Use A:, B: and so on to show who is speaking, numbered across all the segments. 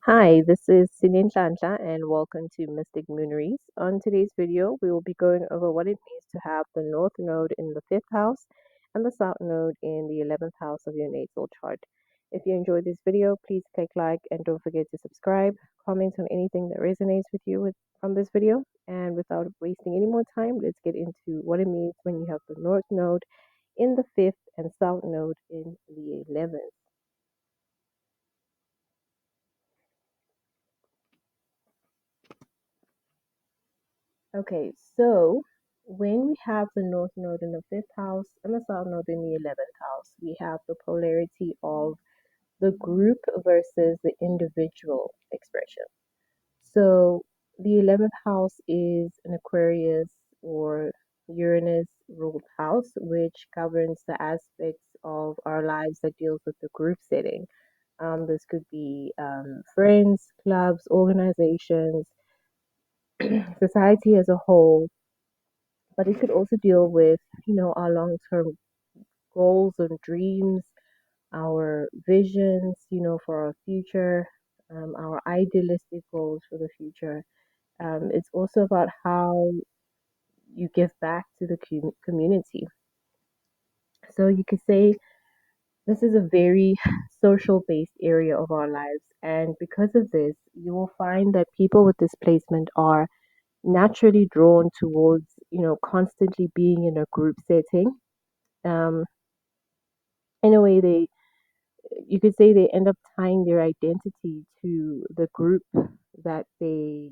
A: Hi, this is Sinin Chantla and welcome to Mystic Mooneries. On today's video, we will be going over what it means to have the North Node in the 5th house and the South Node in the 11th house of your natal chart. If you enjoyed this video, please click like and don't forget to subscribe, comment on anything that resonates with you from this video. And without wasting any more time, let's get into what it means when you have the North Node in the 5th and South Node in the 11th. Okay, so when we have the North Node in the 5th house and the South Node in the 11th house, we have the polarity of the group versus the individual expression. So the 11th house is an Aquarius or Uranus ruled house, which governs the aspects of our lives that deals with the group setting. This could be friends, clubs, organizations, society as a whole, but it could also deal with, our long-term goals and dreams, our visions, for our future, our idealistic goals for the future. It's also about how you give back to the community. So you could say this is a very social based area of our lives. And because of this, you will find that people with this placement are naturally drawn towards, constantly being in a group setting. Um, in a way, you could say they end up tying their identity to the group that they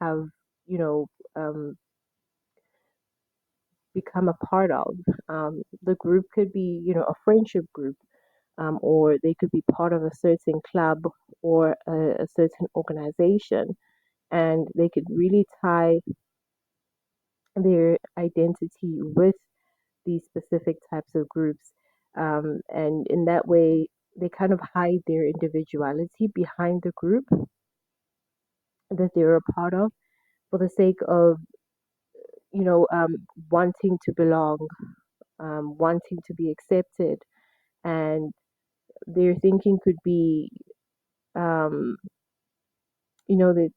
A: have, you know, um, become a part of. The group could be, a friendship group, or they could be part of a certain club or a certain organization, and they could really tie their identity with these specific types of groups. And in that way, they kind of hide their individuality behind the group that they're a part of for the sake of, wanting to belong, wanting to be accepted. And their thinking could be, um, that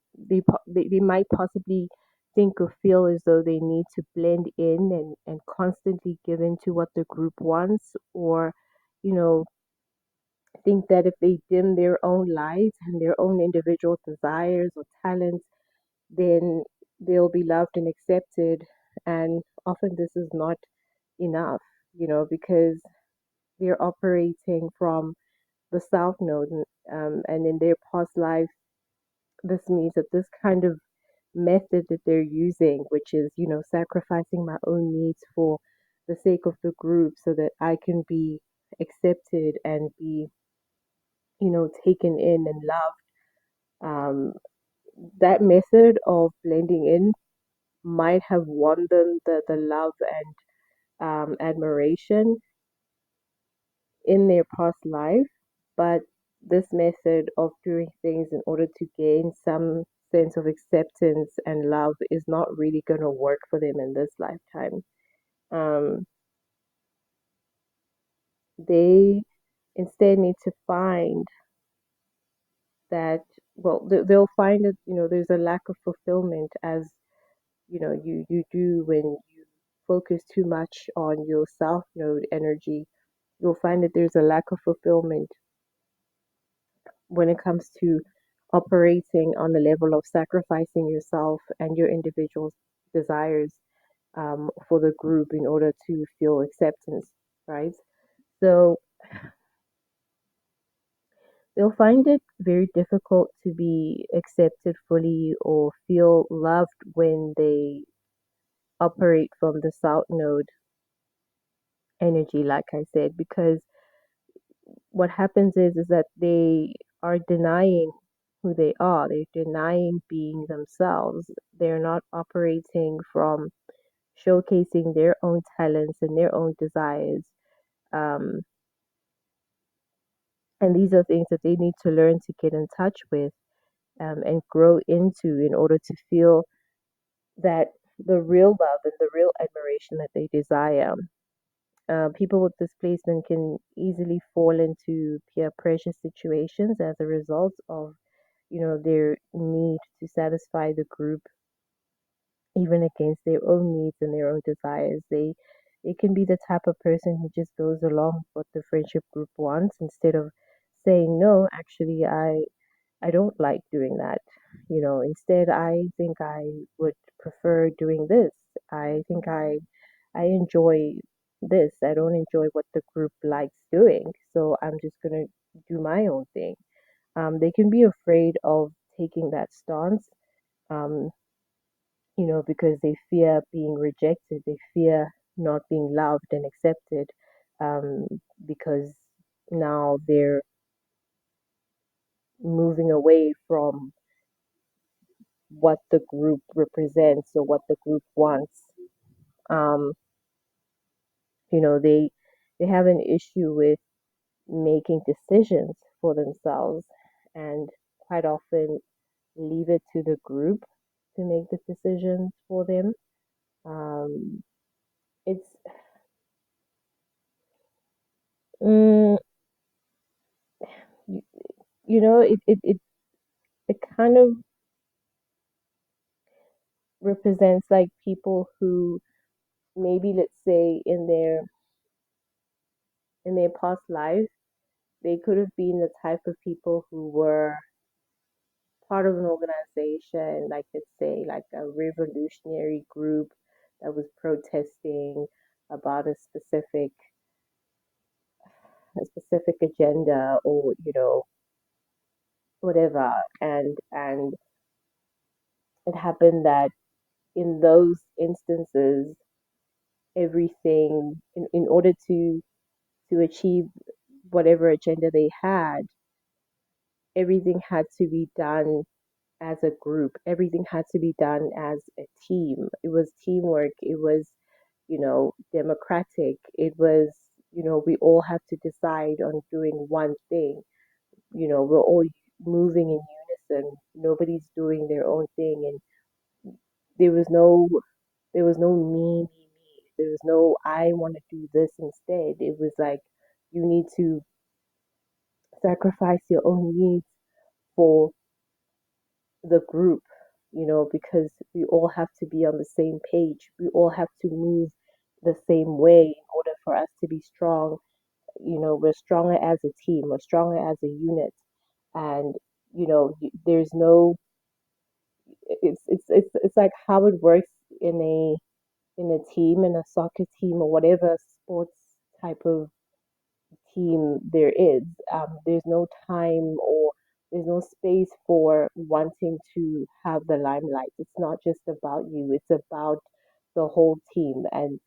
A: they might possibly think or feel as though they need to blend in and constantly give in to what the group wants, or you know think that if they dim their own lights and their own individual desires or talents, then they'll be loved and accepted. And often this is not enough, because they're operating from the South Node, and in their past life, this means that this kind of method that they're using, which is, sacrificing my own needs for the sake of the group so that I can be accepted and be, taken in and loved. Um, that method of blending in might have won them the love and admiration in their past life, but this method of doing things in order to gain some sense of acceptance and love is not really going to work for them in this lifetime. Um, they instead need to find that, well, they'll find that, there's a lack of fulfillment as, you do when you focus too much on your South Node energy. You'll find that there's a lack of fulfillment when it comes to operating on the level of sacrificing yourself and your individual desires, for the group in order to feel acceptance, right? So they'll find it very difficult to be accepted fully or feel loved when they operate from the South Node energy, like I said, because what happens is that they are denying who they are. They're denying being themselves. They're not operating from showcasing their own talents and their own desires. Um, and these are things that they need to learn to get in touch with, and grow into in order to feel that the real love and the real admiration that they desire. People with displacement can easily fall into peer pressure situations as a result of their need to satisfy the group, even against their own needs and their own desires. They can be the type of person who just goes along with what the friendship group wants instead of saying no. Actually, I don't like doing that. Instead, I think I would prefer doing this. I think I enjoy this. I don't enjoy what the group likes doing, so I'm just gonna do my own thing. They can be afraid of taking that stance, um, because they fear being rejected. They fear not being loved and accepted, um, because now they're moving away from what the group represents or what the group wants. Um, they have an issue with making decisions for themselves and quite often leave it to the group to make the decisions for them. Um, it's mm, you, it kind of represents like people who maybe, let's say, in their past life, they could have been the type of people who were part of an organization, like, let's say, like a revolutionary group that was protesting about a specific agenda, or whatever. And it happened that in those instances, everything, in order to achieve whatever agenda they had, everything had to be done as a group. Everything had to be done as a team. It was teamwork. It was, democratic. It was, we all have to decide on doing one thing. We're all moving in unison. Nobody's doing their own thing. And there was no, me. There was no, I want to do this instead. It was like, you need to sacrifice your own needs for the group, because we all have to be on the same page. We all have to move the same way in order for us to be strong. We're stronger as a team, we're stronger as a unit. And, there's no, it's like how it works in a team, in a soccer team, or whatever sports type of team there is. There's no time, or there's no space for wanting to have the limelight. It's not just about you, it's about the whole team. And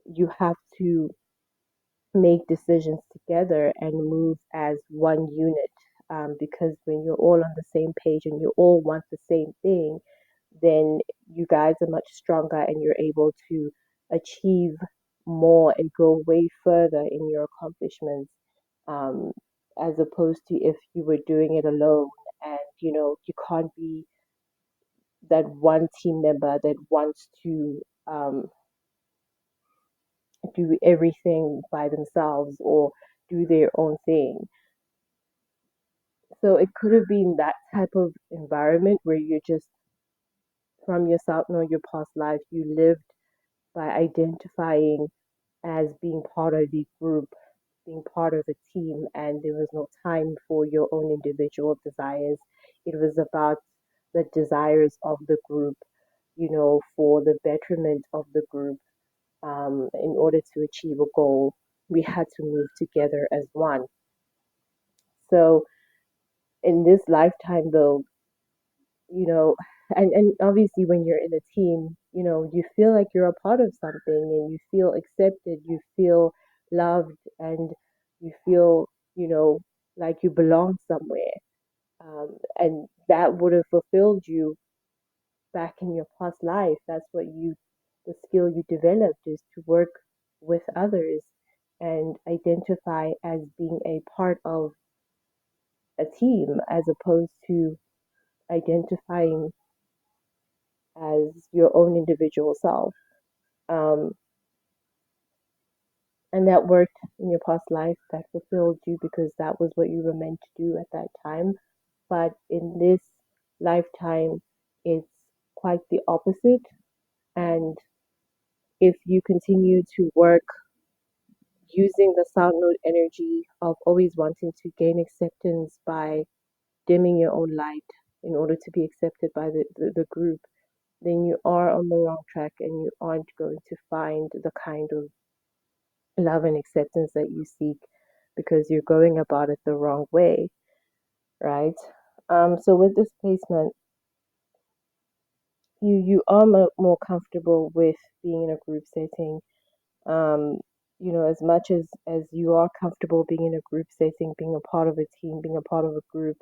A: you have to make decisions together and move as one unit. Because when you're all on the same page and you all want the same thing, then you guys are much stronger and you're able to achieve more and go way further in your accomplishments, um, as opposed to if you were doing it alone. And you can't be that one team member that wants to do everything by themselves or do their own thing. So it could have been that type of environment where you're just, from your southnode, your past life, you lived by identifying as being part of the group, being part of the team, and there was no time for your own individual desires. It was about the desires of the group, for the betterment of the group. In order to achieve a goal, we had to move together as one. So in this lifetime, though, you know, and obviously when you're in a team, you feel like you're a part of something, and you feel accepted, you feel loved, and you feel, like you belong somewhere. And that would have fulfilled you back in your past life. The skill you developed is to work with others and identify as being a part of a team, as opposed to identifying as your own individual self. Um, and that worked in your past life, that fulfilled you because that was what you were meant to do at that time. But in this lifetime, it's quite the opposite. And if you continue to work using the south node energy of always wanting to gain acceptance by dimming your own light in order to be accepted by the group, then you are on the wrong track and you aren't going to find the kind of love and acceptance that you seek because you're going about it the wrong way, right? So with this placement, you are more comfortable with being in a group setting. Um, as much as you are comfortable being in a group setting, being a part of a team, being a part of a group,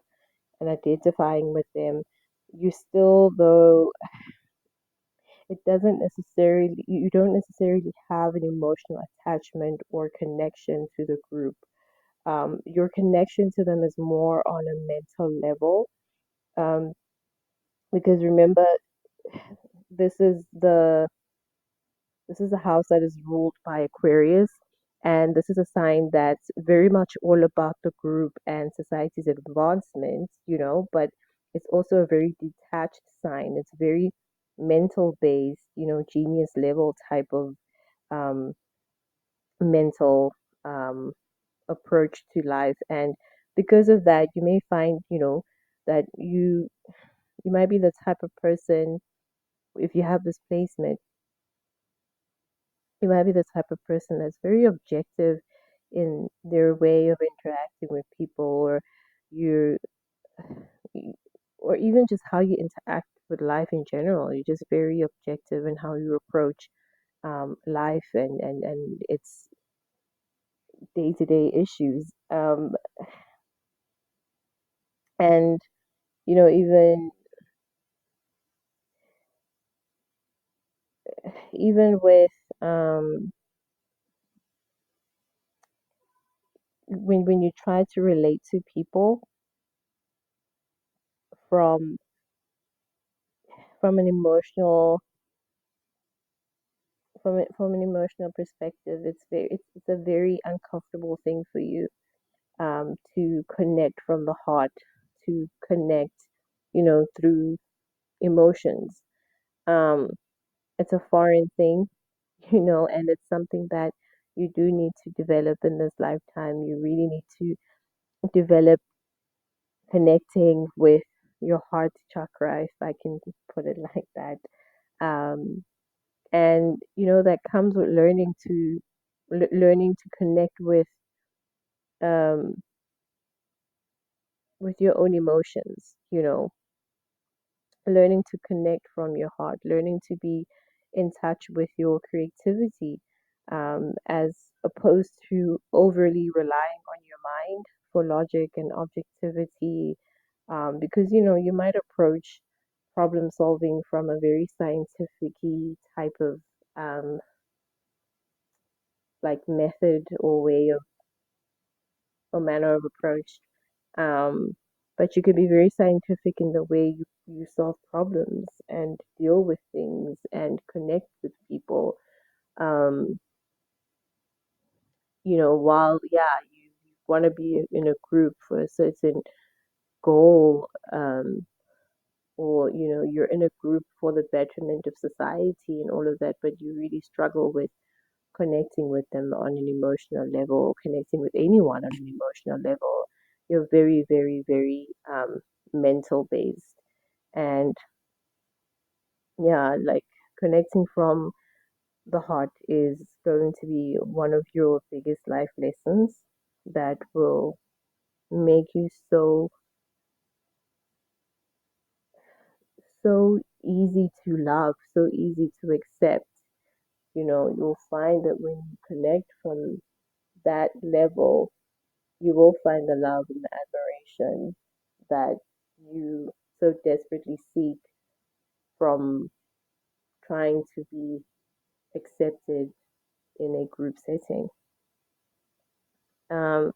A: and identifying with them, you still though it doesn't necessarily you don't necessarily have an emotional attachment or connection to the group. Your connection to them is more on a mental level, um, because remember, this is the this is a house that is ruled by Aquarius, and this is a sign that's very much all about the group and society's advancement, but it's also a very detached sign. It's very mental based, genius level type of um, mental um, approach to life. And because of that, you may find, that you might be the type of person, if you have this placement, you might be the type of person that's very objective in their way of interacting with people, or you or even just how you interact with life in general. You're just very objective in how you approach life and its day-to-day issues. And even with when you try to relate to people from from an emotional from an emotional perspective, it's a very uncomfortable thing for you, to connect from the heart, to connect, through emotions. um it's a foreign thing, and it's something that you do need to develop in this lifetime. You really need to develop connecting with your heart chakra, if I can put it like that. um and that comes with learning to connect um with your own emotions, learning to connect from your heart, learning to be in touch with your creativity, as opposed to overly relying on your mind for logic and objectivity, because you might approach problem solving from a very scientific type of um, like method or way of or manner of approach. Um, but you can be very scientific in the way you solve problems and deal with things and connect with people. Um, while yeah, you want to be in a group for a certain goal, or you're in a group for the betterment of society and all of that, but you really struggle with connecting with them on an emotional level, connecting with anyone on an emotional level. You're very, very, very mental based. And yeah, like connecting from the heart is going to be one of your biggest life lessons that will make you so easy to love, so easy to accept. You'll find that when you connect from that level, you will find the love and the admiration that you so desperately seek from trying to be accepted in a group setting. Um,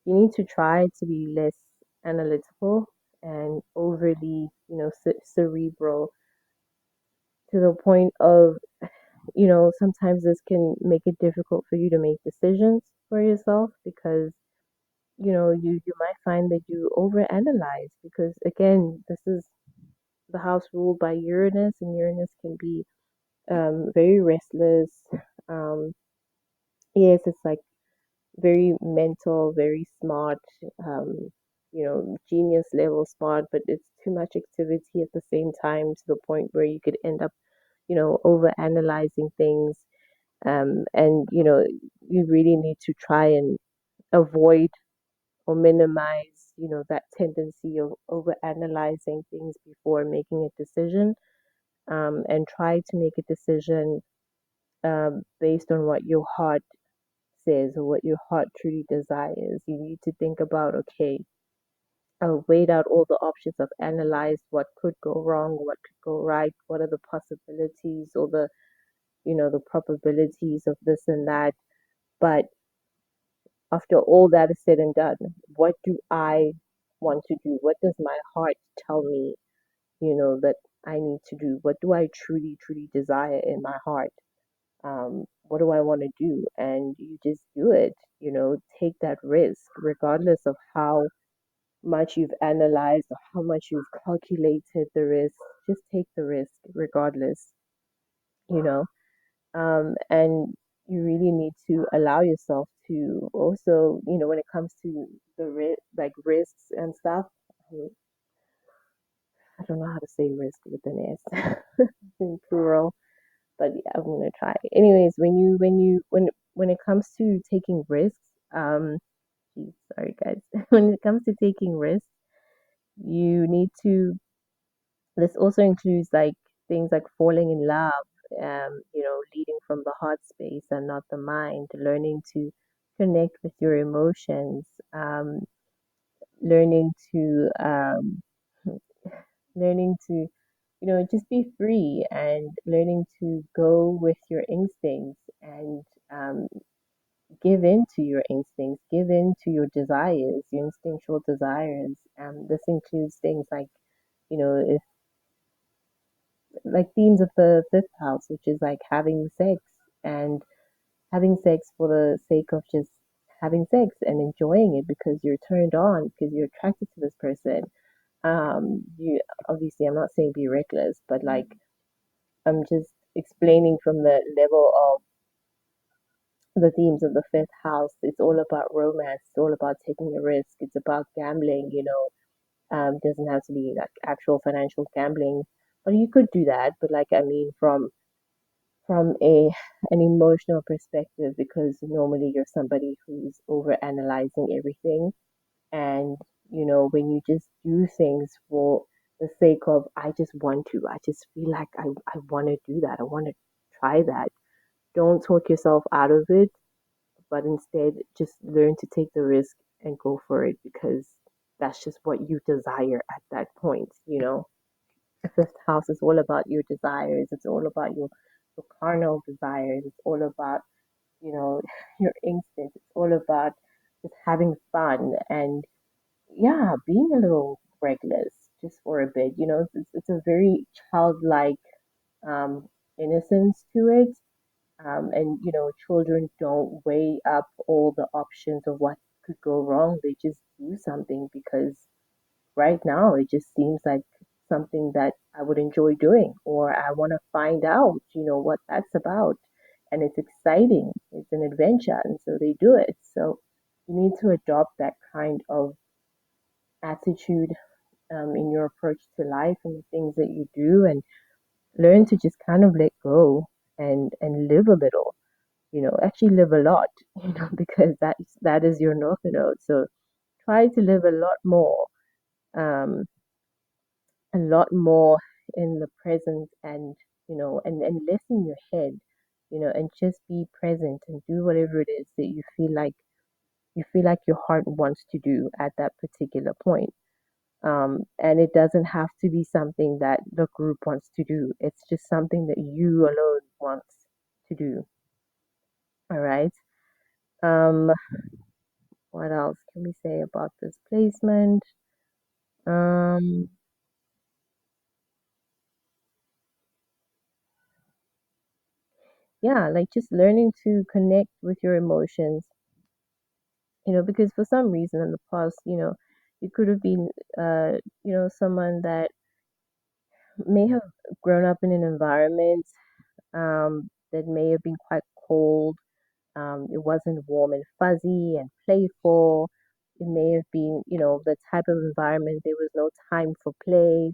A: you need to try to be less analytical and overly, cerebral, to the point of, sometimes this can make it difficult for you to make decisions for yourself because you might find that you overanalyze because again, this is the house ruled by Uranus, and Uranus can be very restless. Um, yes, it's like very mental, very smart, genius level smart, but it's too much activity at the same time to the point where you could end up, over analyzing things. And, you really need to try and avoid or minimize, that tendency of over analyzing things before making a decision, and try to make a decision based on what your heart says or what your heart truly desires. You need to think about, okay, I've weighed out all the options, I've analyzed what could go wrong, what could go right, what are the possibilities or the probabilities of this and that. But after all that is said and done, what do I want to do? What does my heart tell me, that I need to do? What do I truly, truly desire in my heart? What do I want to do? And you just do it, take that risk, regardless of how much you've analyzed or how much you've calculated the risk. Just take the risk, regardless, you know. And you really need to allow yourself to also, when it comes to the like risks and stuff. I don't know how to say risk with an S in plural, but yeah, I'm gonna try. Anyways, when it comes to taking risks, geez, sorry guys, when it comes to taking risks, you need to. This also includes like things like falling in love, leading from the heart space and not the mind, learning to connect with your emotions, learning to learning to just be free and learning to go with your instincts and give in to your instincts, give in to your desires, your instinctual desires. This includes things like, if like themes of the fifth house, which is like having sex and having sex for the sake of just having sex and enjoying it because you're turned on, because you're attracted to this person. You obviously, I'm not saying be reckless, but like I'm just explaining from the level of the themes of the fifth house. It's all about romance. It's all about taking a risk. It's about gambling. Doesn't have to be like actual financial gambling, but you could do that. But like I mean, from an emotional perspective, because normally you're somebody who's over analyzing everything, and when you just do things for the sake of I just want to, I just feel like I want to do that, I want to try that. Don't talk yourself out of it, but instead just learn to take the risk and go for it because that's just what you desire at that point. The fifth house is all about your desires. It's all about your carnal desires. It's all about, you know, your instincts. It's all about just having fun and, yeah, being a little reckless just for a bit. It's a very childlike um, innocence to it. And, children don't weigh up all the options of what could go wrong. They just do something because right now it just seems like something that I would enjoy doing, or I want to find out, what that's about. And it's exciting, it's an adventure, and so they do it. So you need to adopt that kind of attitude in your approach to life and the things that you do, and learn to just kind of let go and live a little. Actually live a lot, because that is your north node. So try to live um, a lot more in the present, and and less in your head, and just be present and do whatever it is that you feel like your heart wants to do at that particular point. And it doesn't have to be something that the group wants to do. It's just something that you alone wants to do. All right. um what else can we say about this placement? um yeah, like just learning to connect with your emotions, because for some reason in the past, you could have been, someone that may have grown up in an environment that may have been quite cold. It wasn't warm and fuzzy and playful. It may have been, the type of environment. There was no time for play.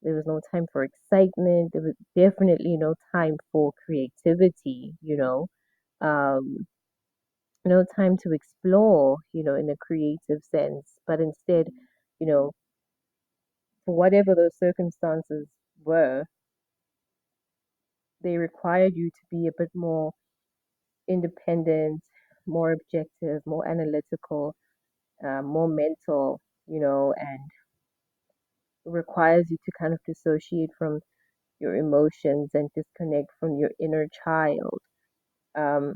A: There was no time for excitement. There was definitely no time for creativity, no time to explore, in a creative sense. But instead, you know, for whatever those circumstances were, they required you to be a bit more independent, more objective, more analytical, more mental, and requires you to kind of dissociate from your emotions and disconnect from your inner child. Um,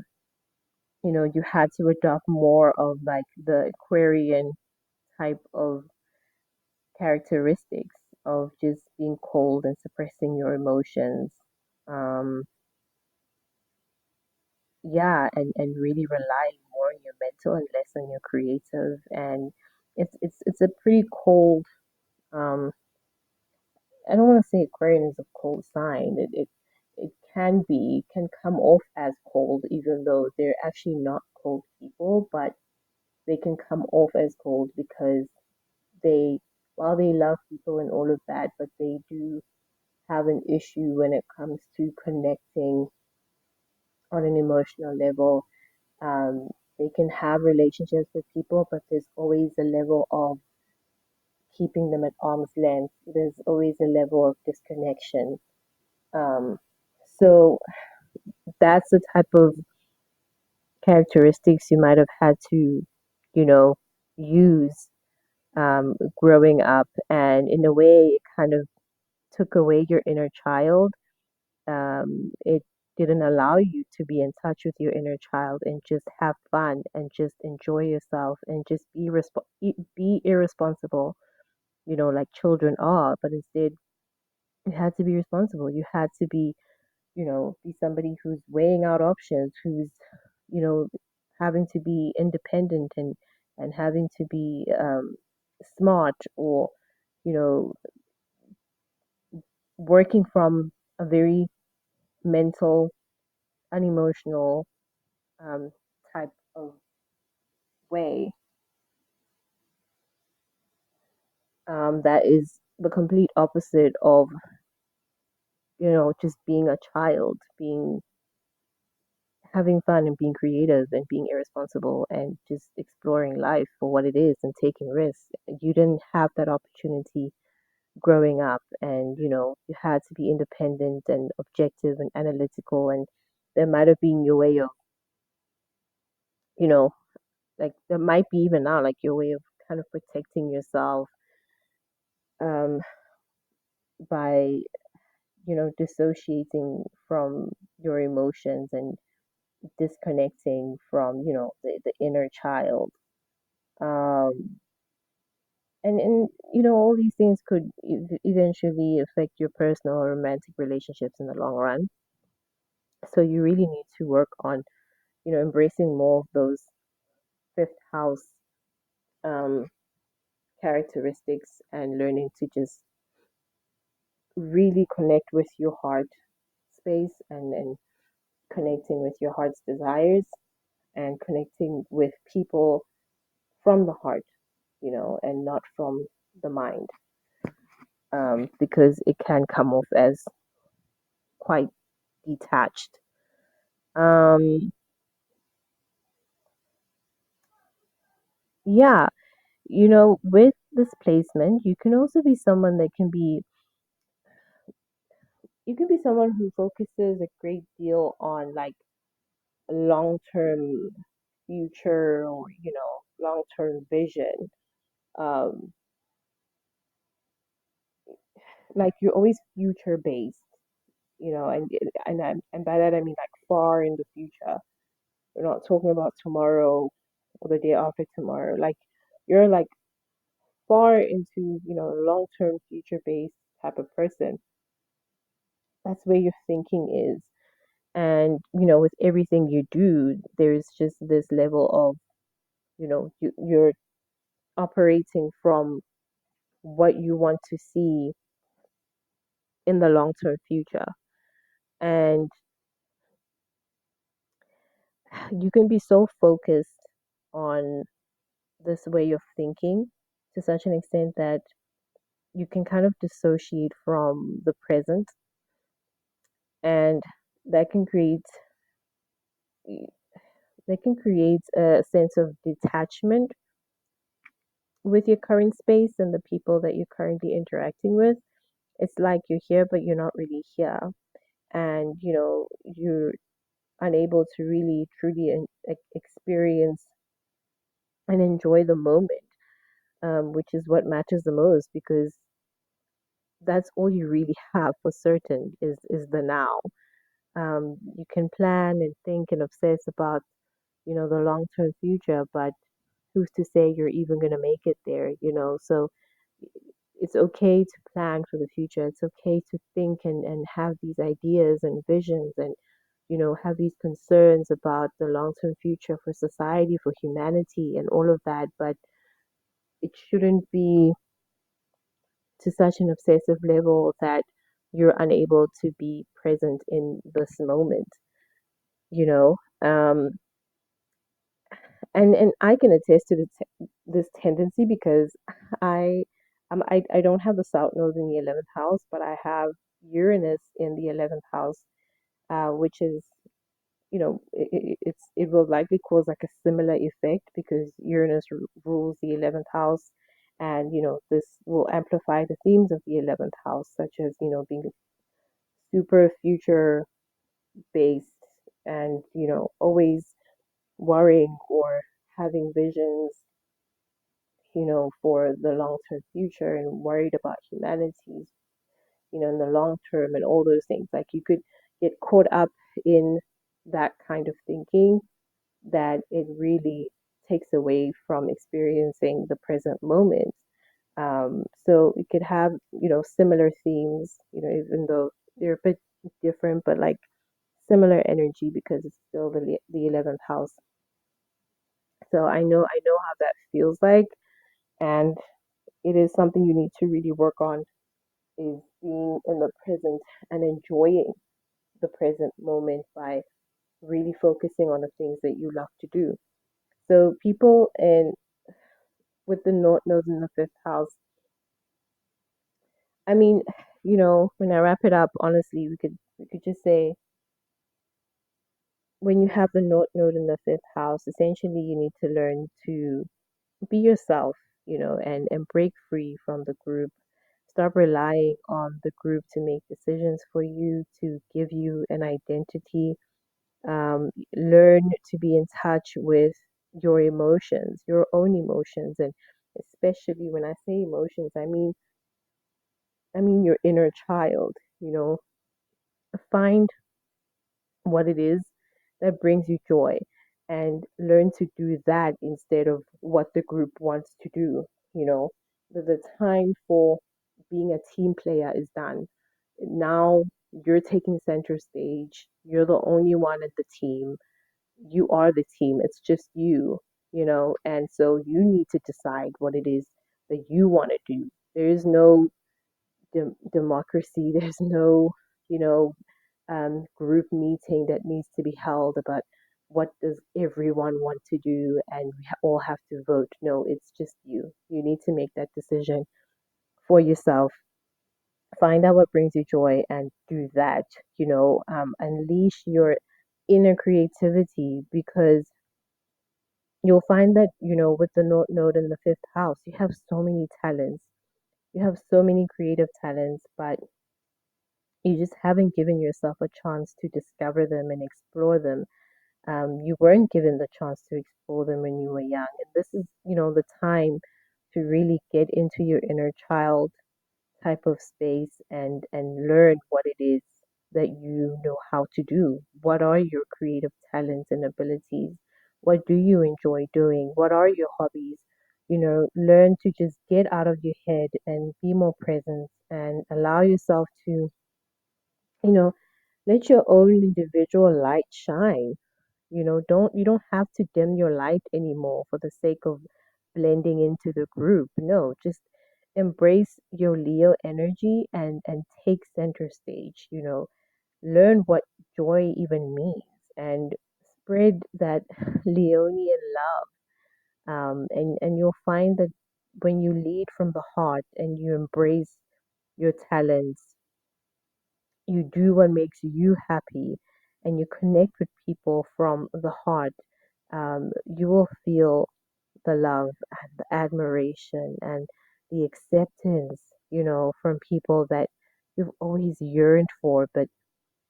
A: you had to adopt more of like the Aquarian type of characteristics of just being cold and suppressing your emotions. Um, yeah, and really relying more on your mental and less on your creative. And it's a pretty cold. Um, I don't want to say Aquarian is a cold sign. It can come off as cold, even though they're actually not cold people, but they can come off as cold because they, while they love people and all of that, but they do have an issue when it comes to connecting on an emotional level. Um, they can have relationships with people, but there's always a level of keeping them at arm's length. There's always a level of disconnection. Um, so that's the type of characteristics you might have had to, you know, use growing up. And in a way, it kind of took away your inner child. It didn't allow you to be in touch with your inner child and just have fun and just enjoy yourself and just be irresponsible, like children are. But instead, you had to be responsible. You had to be somebody who's weighing out options, who's, you know, having to be independent and having to be smart, or, you know, working from a very mental, unemotional um, type of way, that is the complete opposite of, just being a child, being having fun and being creative and being irresponsible and just exploring life for what it is and taking risks. You didn't have that opportunity growing up, and you had to be independent and objective and analytical, and there might have been your way of, you know, like there might be even now like your way of kind of protecting yourself um by dissociating from your emotions and disconnecting from the inner child. um and all these things could eventually affect your personal or romantic relationships in the long run, so you really need to work on embracing more of those fifth house um characteristics and learning to just really connect with your heart space, and connecting with your heart's desires and connecting with people from the heart, and not from the mind, because it can come off as quite detached. Um, yeah, with this placement, you can also be someone that you can be someone who focuses a great deal on like long term future, or long term vision. Um, like you're always future based, and by that I mean like far in the future. We're not talking about tomorrow or the day after tomorrow. Like you're like far into, long term future based type of person. That's where your thinking is. And, with everything you do, there's just this level of, you're operating from what you want to see in the long term future. And you can be so focused on this way of thinking to such an extent that you can kind of dissociate from the present, and that can create that can create a sense of detachment with your current space and the people that you're currently interacting with. It's like you're here but you're not really here, and you're unable to really truly experience and enjoy the moment, which is what matters the most, because that's all you really have for certain is the now. You can plan and think and obsess about the long term future, but who's to say you're even going to make it there? So it's okay to plan for the future. It's okay to think and have these ideas and visions, and have these concerns about the long term future for society, for humanity, and all of that. But it shouldn't be to such an obsessive level that you're unable to be present in this moment, you know. And I can attest to this tendency because I I don't have the south node in the 11th house, but I have Uranus in the 11th house, which is it will likely cause like a similar effect because Uranus rules the 11th house, and this will amplify the themes of the 11th house, such as being super future based, and always worrying or having visions for the long term future, and worried about humanity in the long term, and all those things. Like, you could get caught up in that kind of thinking that it really takes away from experiencing the present moment. So it could have, similar themes, even though they're a bit different, but like similar energy because it's still the 11th house. So I know how that feels like, and it is something you need to really work on, is being in the present and enjoying the present moment by really focusing on the things that you love to do. So people in with the north nodes in the fifth house, I mean, when I wrap it up, honestly, we could just say, when you have the north node in the fifth house, essentially you need to learn to be yourself, and break free from the group. Stop relying on the group to make decisions for you, to give you an identity. Learn to be in touch with your emotions, your own emotions, and especially when I say emotions, I mean your inner child. Find what it is that brings you joy, and learn to do that instead of what the group wants to do. The time for being a team player is done. Now you're taking center stage. You're the only one at the team. You are the team. It's just you. And so you need to decide what it is that you want to do. There is no democracy. There's no, you know, group meeting that needs to be held about what does everyone want to do, and we all have to vote. No, it's just you. You need to make that decision for yourself. Find out what brings you joy and do that. Unleash your inner creativity, because you'll find that with the north node in the fifth house, you have so many talents. You have so many creative talents, but you just haven't given yourself a chance to discover them and explore them. You weren't given the chance to explore them when you were young. And this is, the time to really get into your inner child type of space, and learn what it is that you know how to do. What are your creative talents and abilities? What do you enjoy doing? What are your hobbies? Learn to just get out of your head and be more present, and allow yourself to, you know, let your own individual light shine. You don't have to dim your light anymore for the sake of blending into the group. No, just embrace your Leo energy and take center stage. Learn what joy even means and spread that Leonian love. And you'll find that when you lead from the heart and you embrace your talents, you do what makes you happy, and you connect with people from the heart, you will feel the love and the admiration and the acceptance, from people that you've always yearned for, but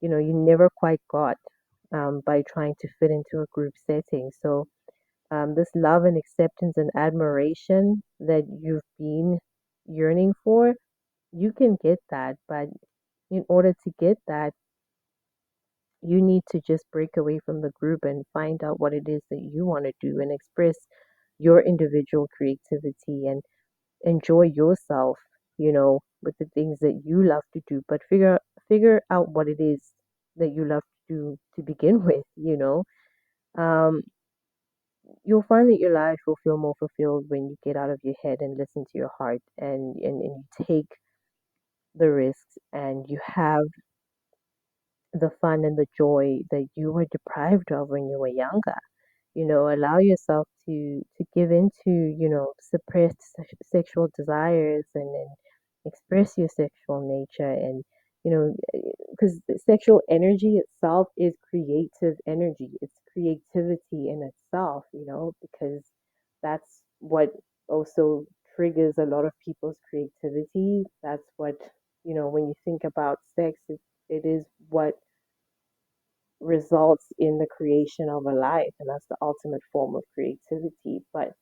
A: you never quite got, by trying to fit into a group setting. So, this love and acceptance and admiration that you've been yearning for, you can get that. But in order to get that, you need to just break away from the group and find out what it is that you want to do and express your individual creativity and enjoy yourself, with the things that you love to do. But figure out what it is that you love to do to begin with. Um, you'll find that your life will feel more fulfilled when you get out of your head and listen to your heart, and you take the risks, and you have the fun and the joy that you were deprived of when you were younger. Allow yourself to give into, suppressed sexual desires, and express your sexual nature, and because sexual energy itself is creative energy. It's creativity in itself, because that's what also triggers a lot of people's creativity. That's what, when you think about sex, it is what results in the creation of a life, and that's the ultimate form of creativity. But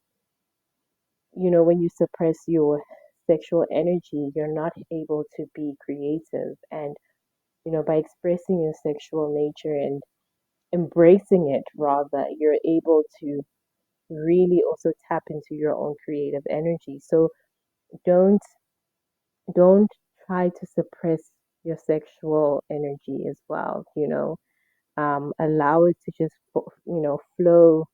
A: when you suppress your sexual energy, you're not able to be creative. And by expressing your sexual nature and embracing it, rather, you're able to really also tap into your own creative energy. So don't don't try to suppress your sexual energy as well. Allow it to just flow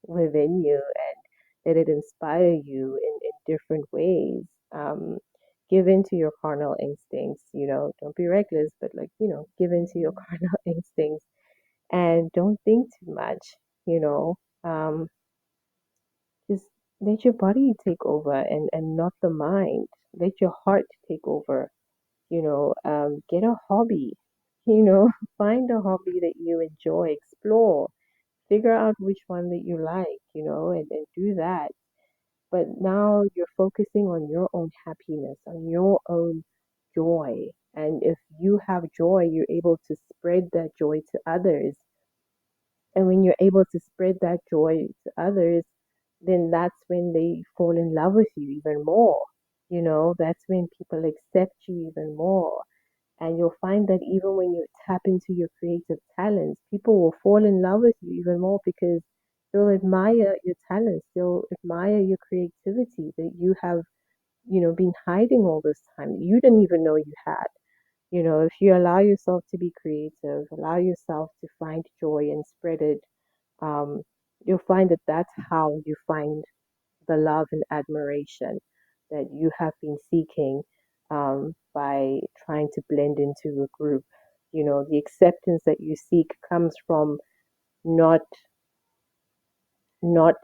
A: within you, and let it inspire you in different ways. Give into your carnal instincts. Don't be reckless, but, like, give into your carnal instincts, and don't think too much. you know um just let your body take over, and not the mind. Let your heart take over. Get a hobby. you know Find a hobby that you enjoy, explore, figure out which one that you like, and do that. But now you're focusing on your own happiness, on your own joy. And if you have joy, you're able to spread that joy to others. And when you're able to spread that joy to others, then that's when they fall in love with you even more. That's when people accept you even more. And you'll find that even when you tap into your creative talents, people will fall in love with you even more, because they'll admire your talents, they'll admire your creativity that you have, been hiding all this time. You didn't even know you had. If you allow yourself to be creative, allow yourself to find joy and spread it, um, you'll find that that's how you find the love and admiration that you have been seeking, by trying to blend into a group. The acceptance that you seek comes from not not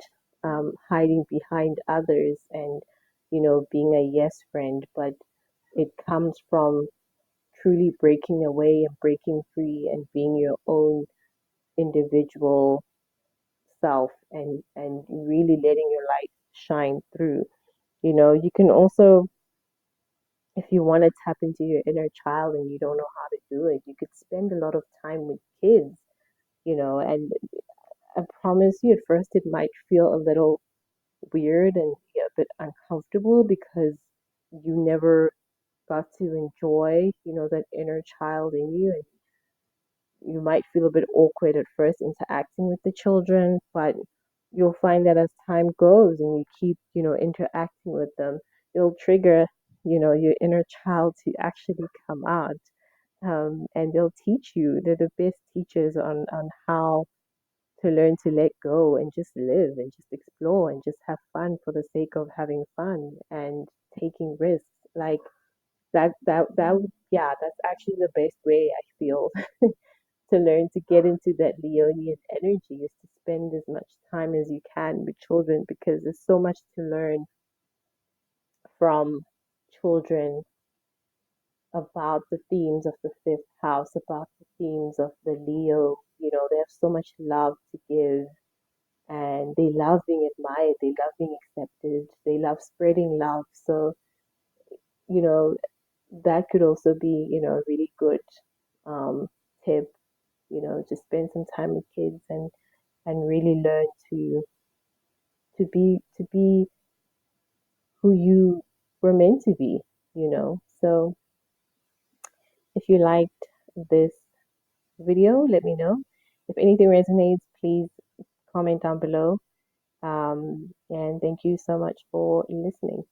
A: hiding behind others and being a yes friend, but it comes from truly breaking away and breaking free and being your own individual self, and really letting your light shine through. You can also, if you want to tap into your inner child and you don't know how to do it, you could spend a lot of time with kids. And I promise you, at first it might feel a little weird and, yeah, a bit uncomfortable, because you never got to enjoy, that inner child in you. And you might feel a bit awkward at first interacting with the children, but you'll find that as time goes and you keep, interacting with them, you'll trigger, your inner child to actually come out. And they'll teach you. They're the best teachers on how to learn to let go and just live and just explore and just have fun for the sake of having fun and taking risks. Like yeah, that's actually the best way I feel to learn to get into that Leonian energy is to spend as much time as you can with children because there's so much to learn from children about the themes of the fifth house, about the themes of the Leo. You know, they have so much love to give and they love being admired, they love being accepted, they love spreading love. So, you know, that could also be, a really good um, tip, just spend some time with kids and really learn to be who you were meant to be. So if you liked this video, let me know. If anything resonates, please comment down below. And thank you so much for listening.